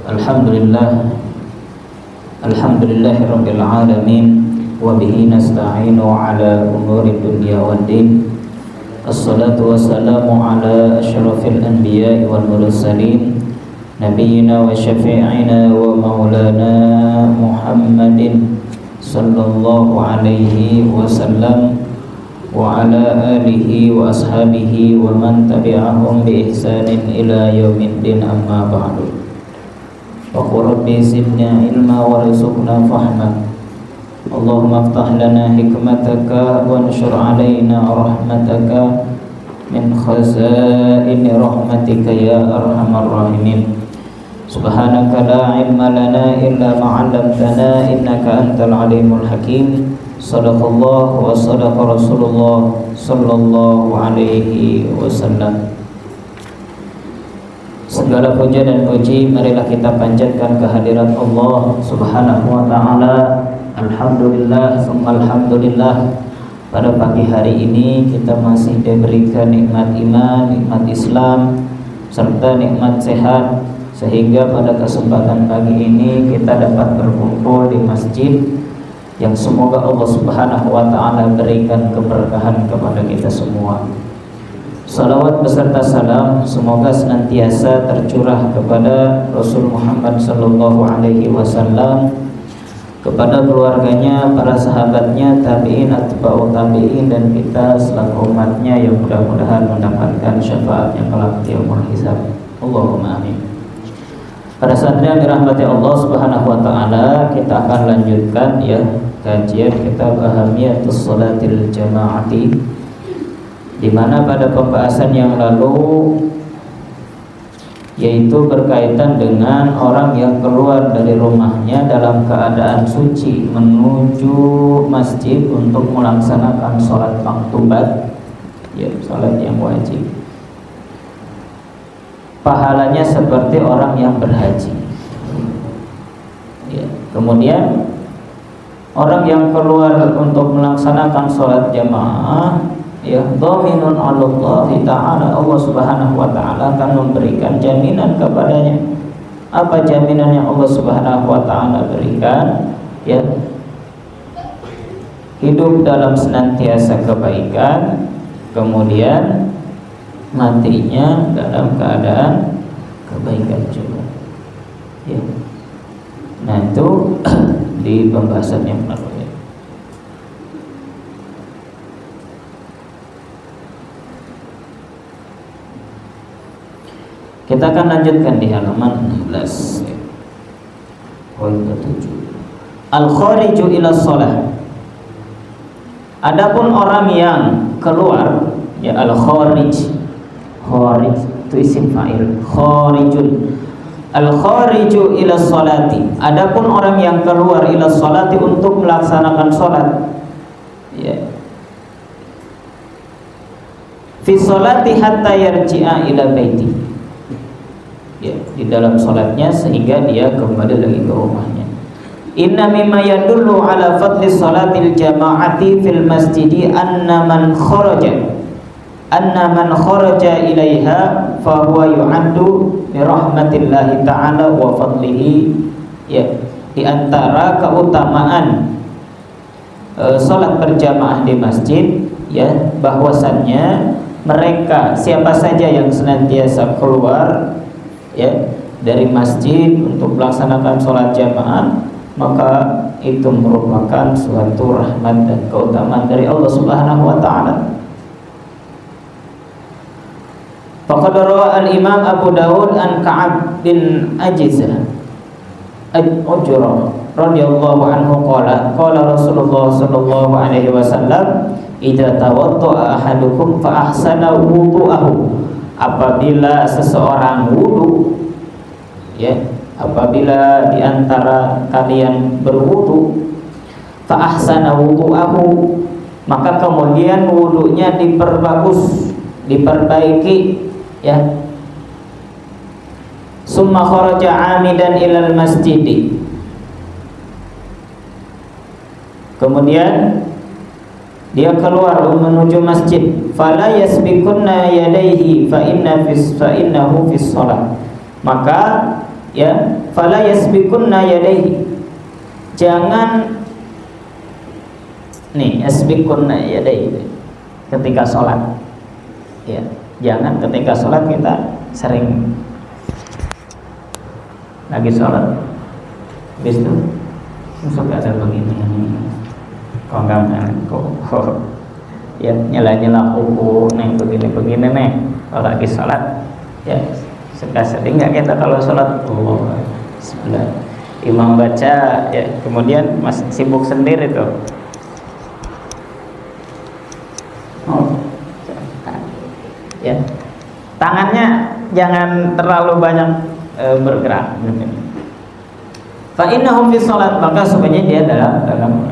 Alhamdulillah, Alhamdulillahirabbil alamin, wa bihi nasta'inu ala umuri dunya waddin. Assalatu wassalamu ala asyrafil anbiya'i wal mursalin, nabiyyina wa syafi'ina wa maulana Muhammadin sallallahu alaihi wasallam wa ala alihi wa ashabihi wa man tabi'ahum bi ihsanin ila yaumiddin, amma ba'du. Wa rabbi zidna ilma warzuqna fahma. Allahumma aftah lana hikmataka wa anshur alaina rahmataka min khazaini rahmatika ya arhamar rahimin. Subhanaka la ilma lana illa ma 'allamtana innaka antal alimul hakim. Shadaqallah wa shadaqa Rasulullah sallallahu alaihi wasallam. Segala puja dan puji marilah kita panjatkan kehadirat Allah Subhanahu wa ta'ala. Alhamdulillah, summa alhamdulillah. Pada pagi hari ini kita masih diberikan nikmat iman, nikmat Islam, serta nikmat sehat, sehingga pada kesempatan pagi ini kita dapat berkumpul di masjid yang semoga Allah Subhanahu wa ta'ala berikan keberkahan kepada kita semua. Salawat beserta salam semoga senantiasa tercurah kepada Rasul Muhammad sallallahu alaihi wasallam, kepada keluarganya, para sahabatnya, tabi'in, atba'u tabi'in, dan kita selaku umatnya yang mudah-mudahan mendapatkan syafaatnya kelak di yaumul hisab. Allahumma amin. Pada saat yang dirahmati Allah Subhanahu wa ta'ala, kita akan lanjutkan kajian kitab Ahamiyatus Shalatil Jama'ati, di mana pada pembahasan yang lalu yaitu berkaitan dengan orang yang keluar dari rumahnya dalam keadaan suci menuju masjid untuk melaksanakan sholat maktubat, sholat yang wajib. Pahalanya seperti orang yang berhaji. Kemudian orang yang keluar untuk melaksanakan sholat jamaah, dhaminun 'ala Allah Ta'ala, Allah Subhanahu wa ta'ala akan memberikan jaminan kepadanya. Apa jaminan yang Allah Subhanahu wa ta'ala berikan? Hidup dalam senantiasa kebaikan, kemudian matinya dalam keadaan kebaikan juga. Nah itu di pembahasan yang lalu. Kita akan lanjutkan di halaman 16. Al-khariju ila shalah. Adapun orang yang keluar, al-kharij. Kharij itu isim fa'il. Kharijun. Al-khariju ila sholati. Adapun orang yang keluar ila sholati untuk melaksanakan sholat. Fi sholati hatta yarji'a ila baiti. Di dalam sholatnya sehingga dia kembali lagi ke rumahnya. Inna mimma yadullu ala fadli sholatil jama'ati fil masjidi anna man kharaja ilaiha fahuwa yu'addu bi rahmatillahi ta'ala wa fadlihi. Di antara keutamaan sholat berjamaah di masjid, bahwasannya mereka siapa saja yang senantiasa keluar dari masjid untuk melaksanakan sholat jamaah, maka itu merupakan suatu rahmat dan keutamaan dari Allah Subhanahu wa ta'ala. Faqad rawa al-Imam Abu Dawud an Ka'ab bin Ajizah al-Ujrah radhiyallahu anhu qala Rasulullah sallallahu alaihi wasallam, idza tawadda'a ahadukum fa ahsana wudu'ahu. Apabila seseorang wudu, apabila di antara kalian berwudu, fa ahsana wudu'ahu, maka kemudian wudunya diperbagus, diperbaiki, summa kharaja 'amidan ilal masjidi, kemudian dia keluar menuju masjid, fala yasbiqunna yadayhi fa innahu fis shalah, maka ya, fala yasbiqunna yadayhi, jangan nih yasbiqunna yadayhi ketika sholat, ya, jangan ketika sholat kita sering lagi sholat habis itu suka ada begini kok ya nyela kuku nih begini nih kalau lagi sholat, ya suka sering nggak kita kalau sholat sebelah imam baca, ya kemudian masih sibuk sendiri tuh, ya tangannya jangan terlalu banyak bergerak. Fa innahum fi sholat, maka sebenarnya dia dalam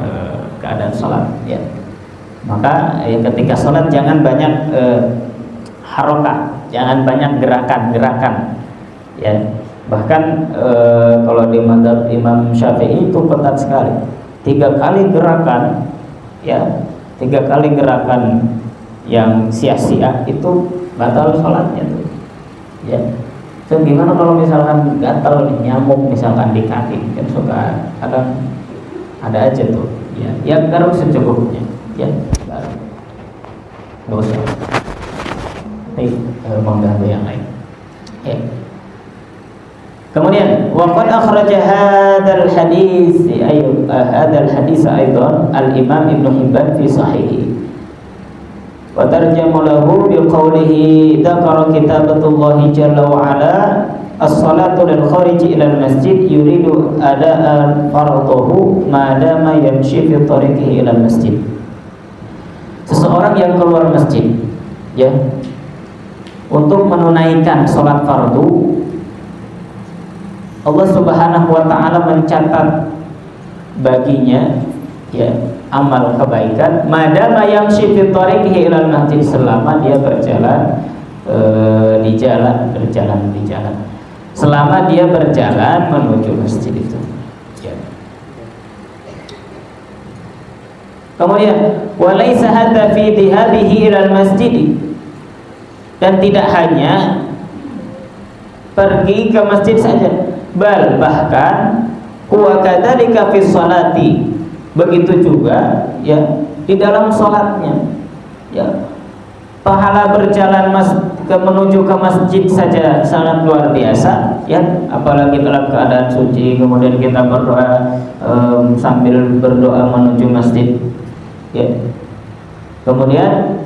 keadaan sholat, ya. Maka ketika sholat jangan banyak harokat, jangan banyak gerakan, ya. Bahkan kalau di mazhab Imam Syafi'i itu ketat sekali, 3 kali gerakan, ya, 3 kali gerakan yang sia-sia itu batal sholatnya tuh, ya. So, gimana kalau misalkan gatal nih, nyamuk misalkan di kaki, kan suka ada aja tuh, ya, yang garuk secukupnya, ya, nggak usah mengganggu yang lain, ya. Kemudian waqad akhraja hadzal hadis aidan al-Imam Ibnu Hibban fi sahihi wa tarjama lahu bi qawlihi dzakara kitabatullahi jalla wa ala as-salatu lil khariji ila al-masjid yuridu ada'an fardhuhu ma dama yamshi fi tariqihi ila al-masjid. Seseorang yang keluar masjid, ya, untuk menunaikan salat fardu, Allah Subhanahu wa taala mencatat baginya, ya, amal kebaikan madama yamshi fi tariqihi ilal masjid, selama dia berjalan di jalan, selama dia berjalan menuju masjid itu, ya. Kemudian walaisa hadza fi dhihabihi ilal masjid, dan tidak hanya pergi ke masjid saja, bal bahkan huwa kadzalika fi sholati, begitu juga, ya, di dalam sholatnya, ya, pahala berjalan menuju ke masjid saja sangat luar biasa, ya, apalagi dalam keadaan suci kemudian kita berdoa sambil berdoa menuju masjid, ya. Kemudian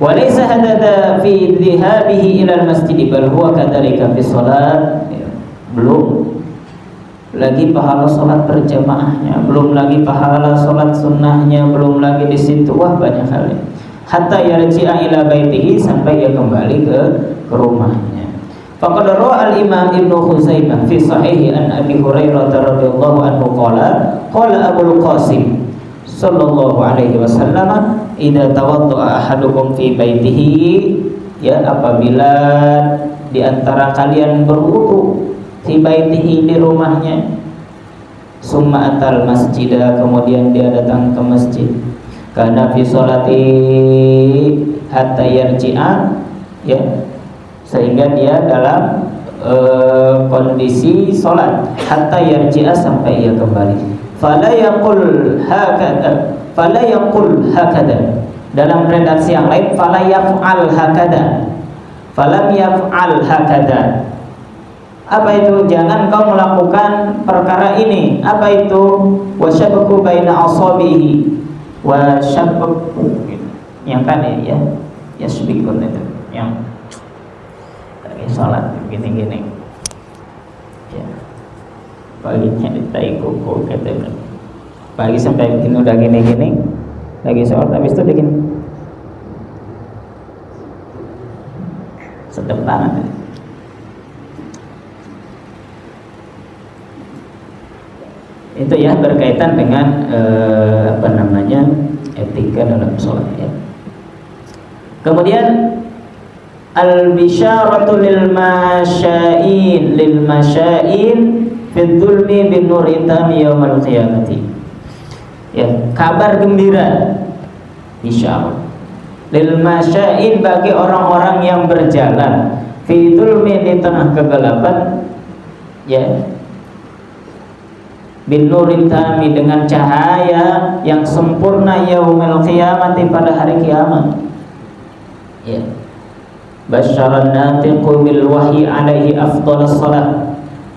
walaysa hadza fi dhihabihi ila al-masjid bal huwa kadzalika fi shalat, belum lagi pahala salat berjamaahnya, belum lagi pahala salat sunnahnya, belum lagi di situ, wah banyak hal, hatta yarji'a ila baitihi, sampai dia kembali ke rumahnya. Faqad rawa al-Imam Ibnu Khuzaimah fi sahihi an Abi Hurairah radhiyallahu anhu qala Abul Qasim sallallahu alaihi wasallam, idza tawaddaa ahadukum fi baitihi, ya, apabila di antara kalian berwudu fi baitihi, di rumahnya, summa atal masjidah, kemudian dia datang ke masjid, kana fi sholati hatta yarji'a, ya, sehingga dia dalam kondisi sholat hatta yarji'a, sampai ia kembali. Fala yaqul hakada, dalam redaksi yang lain fala yaf'al hakada, falam yaf'al hakada. Apa itu? Jangan kau melakukan perkara ini. Apa itu? Wasyabku baina asabihi, wasyabku, yang tadi, ya, yasbikun itu, yang lagi sholat gini-gini, ya, paginya ditai kuku, kata pagi sampai begini, udah gini-gini lagi sholat, habis itu begini sedep banget. Itu, ya, berkaitan dengan etika dalam sholat, ya. Kemudian al-bisyaratu lil masyain fid dzulmi bin nuri tami yaumil qiyamati. Ya, kabar gembira bisyarah lil masya'in bagi orang-orang yang berjalan fi dzulmi di tengah kegelapan, ya, bin nuri tami dengan cahaya yang sempurna yaumil qiyamati pada hari kiamat. Ya. Basyaran natiqu bil wahyi alaihi afdhalus salat.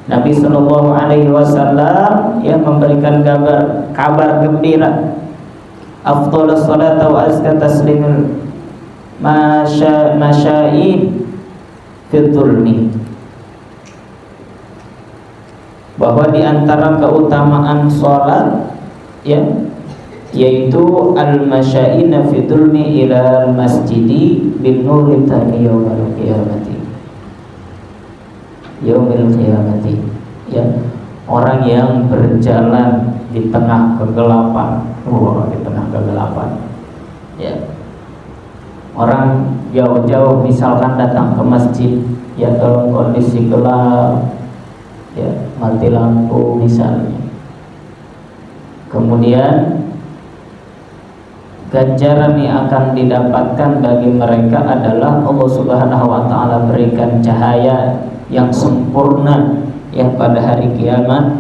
Nabi sallallahu alaihi wasallam yang memberikan kabar gembira afdhalus salat wa azka taslimul masya'in fi dzulmi, bahwa di antara keutamaan salat, ya, yaitu al-masya'ina fi dzulmi ila al-masjidi bin nuri tami yaumil qiyamati. Yaumil qiyamati, ya, orang yang berjalan di tengah kegelapan, di tengah kegelapan, ya, orang jauh-jauh misalkan datang ke masjid, ya, dalam kondisi gelap, ya, mati lampu misalnya, kemudian ganjaran yang akan didapatkan bagi mereka adalah Allah Subhanahu wa taala berikan cahaya yang sempurna, ya, pada hari kiamat.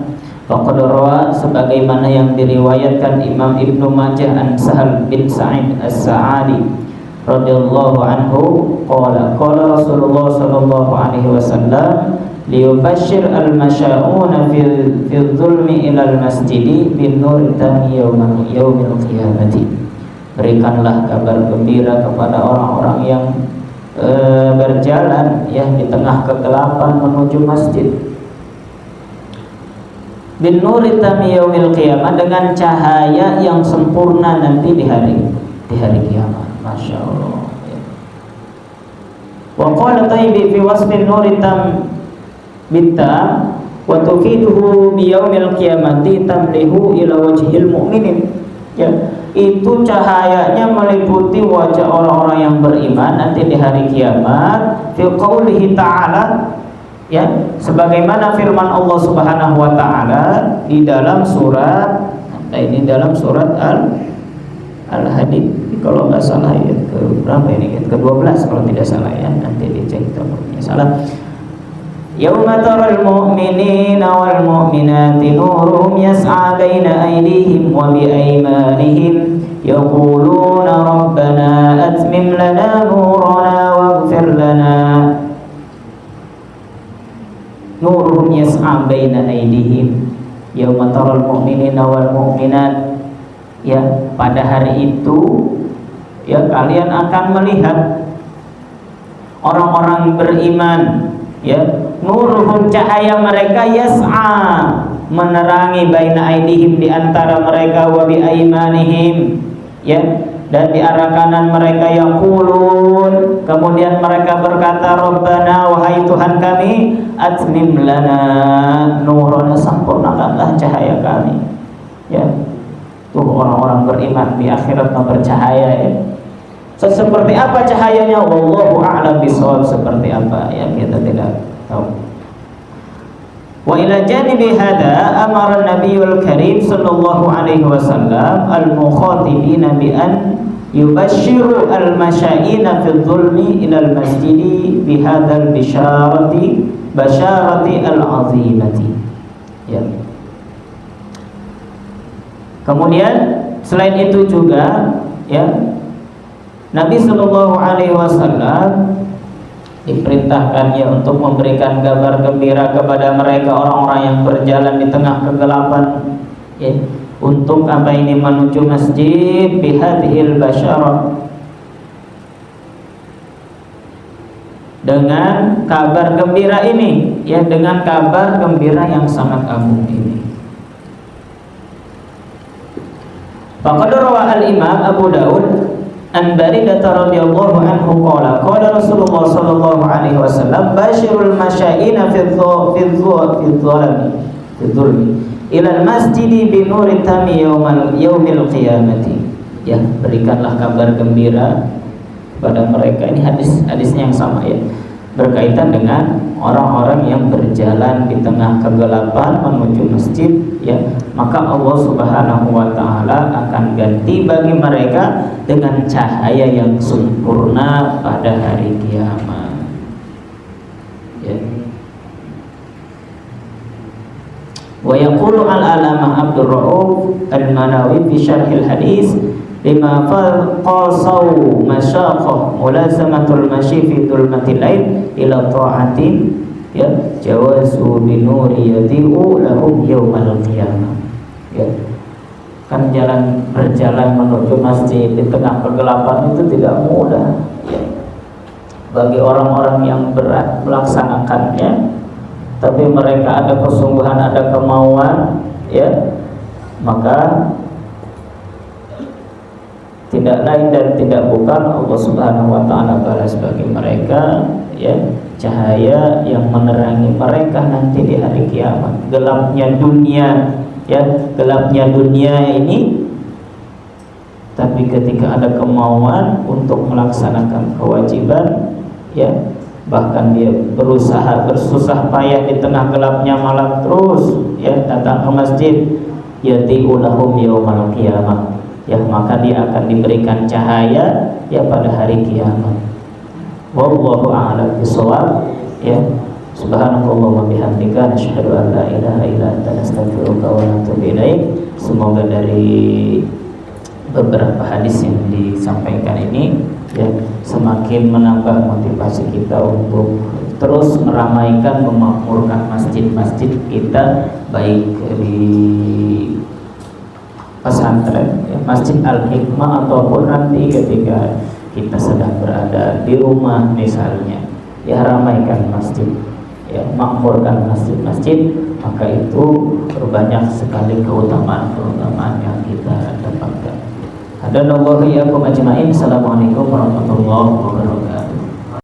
Faqad rawa, sebagaimana yang diriwayatkan Imam Ibnu Majah an Sahal bin Sa'id As-Sa'adi radhiyallahu anhu, qala Rasulullah sallallahu alaihi wasallam liyubashshir al-masya'una fil dzulmi ila al-masjidi bin nur tami yaumil qiyamati. Berikanlah kabar gembira kepada orang-orang yang berjalan, ya, di tengah kegelapan menuju masjid, bin nuri tami yaumil qiyamah, dengan cahaya yang sempurna nanti di hari kiamat. Masya Allah, ya. Wa qala Taibi fi wasfin nuri tam bitam wa tufiduhu bi yaumil qiyamati tamlihu ila wajhil mu'minin, ya, itu cahayanya meliputi wajah orang-orang yang beriman nanti di hari kiamat. Fi qaulihi ta'ala, ya, sebagaimana firman Allah Subhanahu wa taala di dalam surat, ini dalam surat Al-Hadid, kalau nggak salah ayat ke berapa ini, ayat ke-12 kalau tidak salah, ya, nanti dicek nomornya salah. Yauma taral mu'minina wal mu'minati nuruhum yas'a baina aydihim wa bi aymanihim yaquluna rabbana atmim lana nurana waghfir lana. Nuruhum yas'a baina aydihim yauma taral mu'minina wal mu'minat, ya, pada hari itu, ya, kalian akan melihat orang-orang beriman, ya, nuruhum cahaya mereka yas'a menerangi baina aidihim di antara mereka wa bi aimanihim, ya, dan di arah kanan mereka yaqulun, kemudian mereka berkata Rabbana, wahai Tuhan kami, atmim lana nurana, sempurnakanlah cahaya kami, ya. Tuh orang-orang beriman di akhirat yang bercahaya, ya. Seperti apa cahayanya? Wallahu a'lam bishawab, seperti apa, ya, kita tidak tahu. Wa ila janibi hada amara Nabiyul Karim sallallahu alaihi wasallam al-mukhatibina bi an yubashshiru al-masya'ina fi dhulmi ila al-masjidi bi hadzal basharati al-'azimati, ya. Kemudian selain itu juga, ya, Nabi sallallahu alaihi wasallam diperintahkannya untuk memberikan kabar gembira kepada mereka orang-orang yang berjalan di tengah kegelapan, ya, untuk apa ini, menuju masjid bihadhil basyarah, dengan kabar gembira ini, ya, dengan kabar gembira yang sangat agung ini. Faqad rawa al-Imam Abu Daud an Baridah radhiyallahu anhu qala Rasulullah sallallahu alaihi wasallam basyirul masya'ina fi dzulmi ila al-masjidi bi nuri tami yaumil qiyamati, ya, berikanlah kabar gembira pada mereka. Ini hadisnya yang sama, ya, berkaitan dengan orang-orang yang berjalan di tengah kegelapan menuju masjid, ya, maka Allah Subhanahu wa taala akan ganti bagi mereka dengan cahaya yang sempurna pada hari kiamat. Ya. Wa yaqulu al-alamah Abdul Rauf al-Manawi fi syarhil hadis lima qasaw masyaqah mulazamatul masyi fi dhulmatil lail ila ta'atin, ya, jawazu binuri yadi'u lahum yaumal qiyamah. Ya, kan berjalan menuju masjid di tengah kegelapan itu tidak mudah, ya, bagi orang-orang yang berat melaksanakannya, tapi mereka ada kesungguhan, ada kemauan, ya, maka tidak lain dan tidak bukan Allah Subhanahu wa taala balas bagi mereka, ya, cahaya yang menerangi mereka nanti di hari kiamat. Gelapnya dunia, ya, gelapnya dunia ini, tapi ketika ada kemauan untuk melaksanakan kewajiban, ya, bahkan dia berusaha bersusah payah di tengah gelapnya malam terus, ya, datang ke masjid, yati'u lahum yaumal qiyamah, ya, maka dia akan diberikan cahaya, ya, pada hari kiamat. Wallahu a'lam bishawab. Ya, subhanallahi wa bihamdika asyhadu an la ilaha illa anta astaghfiruka wa atubu ilaik. Semoga dari beberapa hadis yang disampaikan ini, ya, semakin menambah motivasi kita untuk terus meramaikan, memakmurkan masjid-masjid kita, baik di pesantren, ya, Masjid Al-Hikmah, ataupun nanti ketika kita sedang berada di rumah misalnya, ya, ramaikan masjid, ya, makmurkan masjid-masjid, maka itu berbanyak sekali keutamaan-keutamaan yang kita dapatkan. Hadanallahu iyyakum ajmain. Assalamualaikum warahmatullahi wabarakatuh.